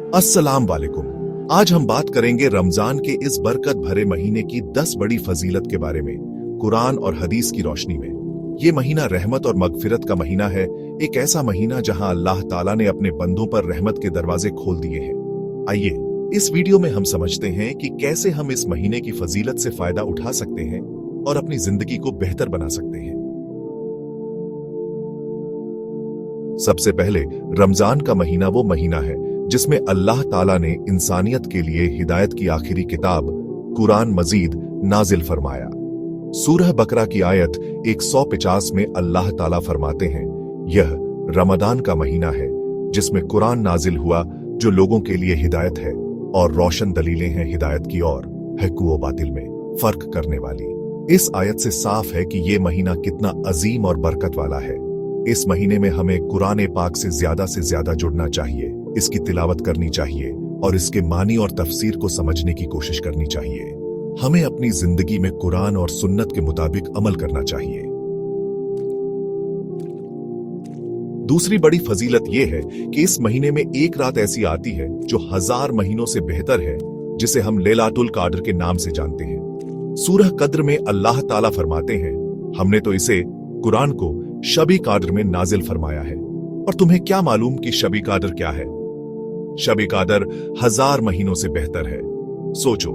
अस्सलाम वालेकुम। आज हम बात करेंगे रमजान के इस बरकत भरे महीने की 10 बड़ी फजीलत के बारे में, कुरान और हदीस की रोशनी में। ये महीना रहमत और मगफिरत का महीना है, एक ऐसा महीना जहां अल्लाह ताला ने अपने बंदों पर रहमत के दरवाजे खोल दिए हैं। आइए इस वीडियो में हम समझते हैं कि कैसे हम इस महीने की फजीलत से फायदा उठा सकते हैं और अपनी जिंदगी को बेहतर बना सकते हैं। सबसे पहले, रमजान का महीना वो महीना है जिसमें अल्लाह ताला ने इंसानियत के लिए हिदायत की आखिरी किताब कुरान मजीद नाजिल फरमाया। सूरह बकरा की आयत 150 में अल्लाह ताला फरमाते हैं, यह रमजान का महीना है जिसमें कुरान नाजिल हुआ, जो लोगों के लिए हिदायत है और रोशन दलीलें हैं हिदायत की ओर, हक व बातिल में फर्क करने वाली। इस आयत से साफ है कि ये महीना कितना अजीम और बरकत वाला है। इस महीने में हमें कुरान पाक से ज्यादा जुड़ना चाहिए, इसकी तिलावत करनी चाहिए और इसके मानी और तफसीर को समझने की कोशिश करनी चाहिए। हमें अपनी जिंदगी में कुरान और सुन्नत के मुताबिक अमल करना चाहिए। दूसरी बड़ी फजीलत यह है कि इस महीने में एक रात ऐसी आती है जो 1000 महीनों से बेहतर है, जिसे हम लैलातुल क़द्र के नाम से जानते हैं। सूरह कद्र में अल्लाह ताला फरमाते हैं, हमने तो इसे कुरान को शबी क़द्र में नाजिल फरमाया है। और तुम्हें क्या मालूम कि शबी क़द्र क्या है? शबी क़द्र 1000 महीनों से बेहतर है। सोचो,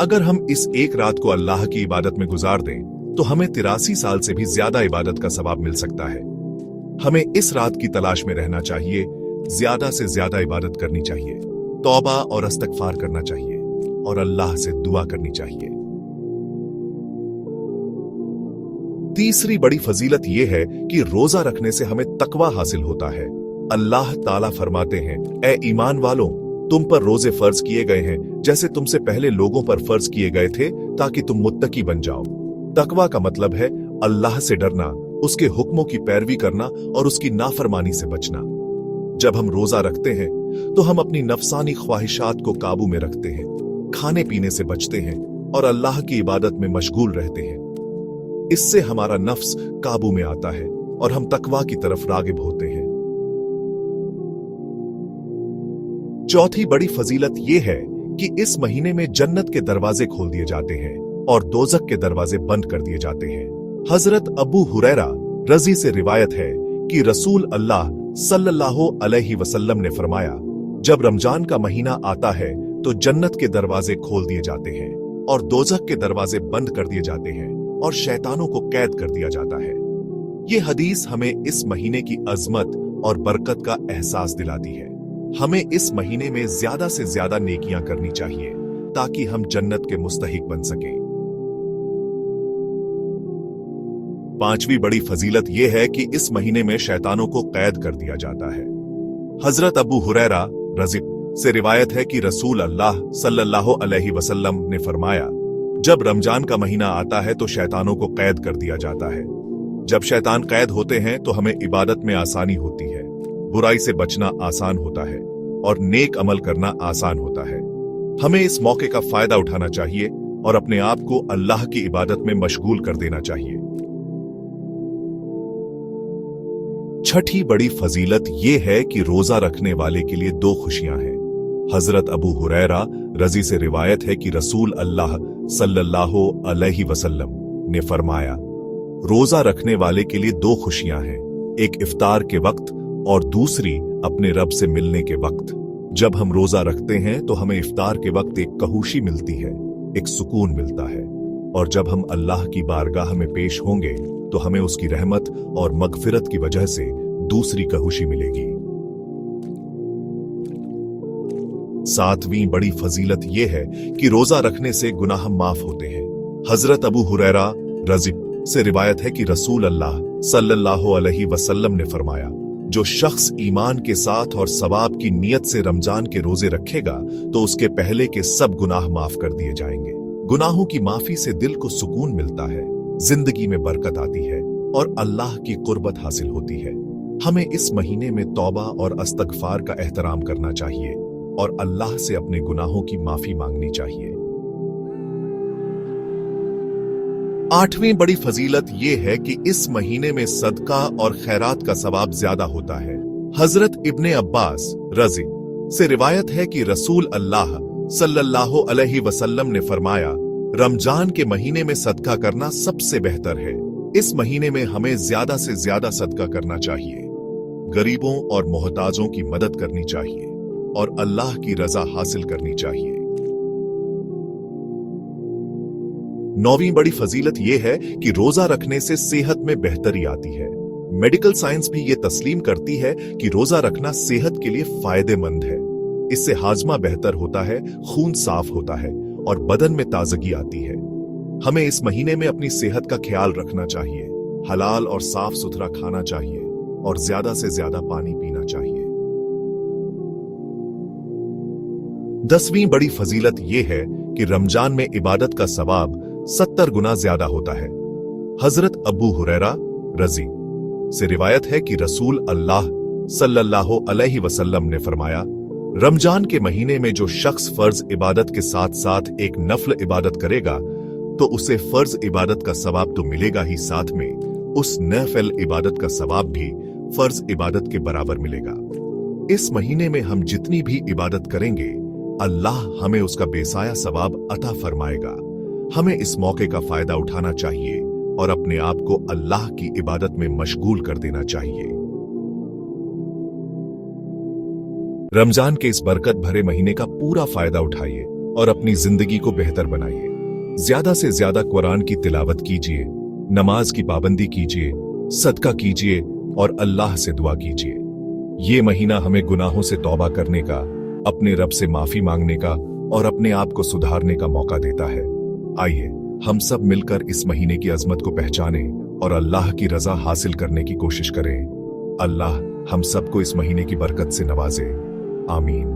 अगर हम इस एक रात को अल्लाह की इबादत में गुजार दें तो हमें 83 साल से भी ज्यादा इबादत का सवाब मिल सकता है। हमें इस रात की तलाश में रहना चाहिए, ज्यादा से ज्यादा इबादत करनी चाहिए, तौबा और इस्तगफार करना चाहिए और अल्लाह से दुआ करनी चाहिए। तीसरी बड़ी फजीलत यह है कि रोजा रखने से हमें तकवा हासिल होता है। अल्लाह ताला फरमाते हैं, ए ईमान वालों, तुम पर रोजे फर्ज किए गए हैं जैसे तुमसे पहले लोगों पर फर्ज किए गए थे, ताकि तुम मुत्तकी बन जाओ। तकवा का मतलब है अल्लाह से डरना, उसके हुक्मों की पैरवी करना और उसकी नाफरमानी से बचना। जब हम रोजा रखते हैं तो हम अपनी नफसानी ख्वाहिशात को काबू में रखते हैं, खाने पीने से बचते हैं और अल्लाह की इबादत में मशगूल रहते हैं। इससे हमारा नफ्स काबू में आता है और हम तकवा की तरफ रागिब होते हैं। चौथी बड़ी फजीलत यह है कि इस महीने में जन्नत के दरवाजे खोल दिए जाते हैं और दोज़ख के दरवाजे बंद कर दिए जाते हैं। हजरत अबू हुरैरा रजी से रिवायत है कि रसूल अल्लाह सल्लल्लाहु अलैहि वसल्लम ने फरमाया, जब रमजान का महीना आता है तो जन्नत के दरवाजे खोल दिए जाते हैं और दोज़ख के दरवाजे बंद कर दिए जाते हैं और शैतानों को कैद कर दिया जाता है। ये हदीस हमें इस महीने की अजमत और बरकत का एहसास दिलाती है। हमें इस महीने में ज्यादा से ज्यादा नेकियां करनी चाहिए ताकि हम जन्नत के मुस्तहिक बन सकें। पांचवी बड़ी फजीलत यह है कि इस महीने में शैतानों को कैद कर दिया जाता है। हजरत अबू हुरैरा रज़ी से रिवायत है कि रसूल अल्लाह सल्लल्लाहु अलैहि वसल्लम ने फरमाया, जब रमजान का महीना आता है तो शैतानों को कैद कर दिया जाता है। जब शैतान कैद होते हैं तो हमें इबादत में आसानी होती है, बुराई से बचना आसान होता है और नेक अमल करना आसान होता है। हमें इस मौके का फायदा उठाना चाहिए और अपने आप को अल्लाह की इबादत में मशगूल कर देना चाहिए। छठी बड़ी फजीलत यह है कि रोजा रखने वाले के लिए 2 खुशियां हैं। हजरत अबू हुरैरा रजी से रिवायत है कि रसूल अल्लाह सल्लल्लाहु अलैहि वसल्लम ने फरमाया, रोजा रखने वाले के लिए 2 खुशियां हैं, एक इफ्तार के वक्त और दूसरी अपने रब से मिलने के वक्त। जब हम रोजा रखते हैं तो हमें इफ्तार के वक्त एक कहूशी मिलती है, एक सुकून मिलता है, और जब हम अल्लाह की बारगाह में पेश होंगे तो हमें उसकी रहमत और मगफिरत की वजह से दूसरी कहूशी मिलेगी। 7वीं बड़ी फजीलत यह है कि रोजा रखने से गुनाह माफ होते हैं। हजरत अबू हुरैरा रज़ी से रिवायत है कि रसूल अल्लाह सल्लल्लाहु अलैहि वसल्लम ने फरमाया, जो शख्स ईमान के साथ और सवाब की नीयत से रमजान के रोजे रखेगा तो उसके पहले के सब गुनाह माफ कर दिए जाएंगे। गुनाहों की माफी से दिल को सुकून मिलता है, जिंदगी में बरकत आती है और अल्लाह की कुर्बत हासिल होती है। हमें इस महीने में तौबा और इस्तगफार का एहतराम करना चाहिए और अल्लाह से अपने गुनाहों की माफी मांगनी चाहिए। 8वीं बड़ी फजीलत यह है कि इस महीने में सदका और खैरात का सवाब ज्यादा होता है। हजरत इब्ने अब्बास रज़ी से रिवायत है कि रसूल अल्लाह सल्लल्लाहु अलैहि वसल्लम ने फरमाया, रमजान के महीने में सदका करना सबसे बेहतर है। इस महीने में हमें ज्यादा से ज्यादा सदका करना चाहिए, गरीबों और मोहताजों की मदद करनी चाहिए और अल्लाह की रजा हासिल करनी चाहिए। 9वीं बड़ी फजीलत यह है कि रोजा रखने से सेहत में बेहतरी आती है। मेडिकल साइंस भी ये तस्लीम करती है कि रोजा रखना सेहत के लिए फायदेमंद है। इससे हाजमा बेहतर होता है, खून साफ होता है और बदन में ताजगी आती है। हमें इस महीने में अपनी सेहत का ख्याल रखना चाहिए, हलाल और साफ सुथरा खाना चाहिए और ज्यादा से ज्यादा पानी पीना चाहिए। 10वीं बड़ी फजीलत यह है कि रमजान में इबादत का सवाब 70 गुना ज्यादा होता है। हजरत अबू हुरैरा रजी से रिवायत है कि रसूल अल्लाह सल्लल्लाहु अलैहि वसल्लम ने फरमाया, रमजान के महीने में जो शख्स फर्ज इबादत के साथ साथ एक नफल इबादत करेगा तो उसे फर्ज इबादत का सवाब तो मिलेगा ही, साथ में उस नफल इबादत का सवाब भी फर्ज इबादत के बराबर मिलेगा। इस महीने में हम जितनी भी इबादत करेंगे अल्लाह हमें उसका बेसाया सवाब अता फरमाएगा। हमें इस मौके का फायदा उठाना चाहिए और अपने आप को अल्लाह की इबादत में मशगूल कर देना चाहिए। रमजान के इस बरकत भरे महीने का पूरा फायदा उठाइए और अपनी जिंदगी को बेहतर बनाइए। ज्यादा से ज्यादा कुरान की तिलावत कीजिए, नमाज की पाबंदी कीजिए, सदका कीजिए और अल्लाह से दुआ कीजिए। ये महीना हमें गुनाहों से तौबा करने का, अपने रब से माफी मांगने का और अपने आप को सुधारने का मौका देता है। आइए हम सब मिलकर इस महीने की अजमत को पहचानें और अल्लाह की रजा हासिल करने की कोशिश करें। अल्लाह हम सबको इस महीने की बरकत से नवाजे। आमीन।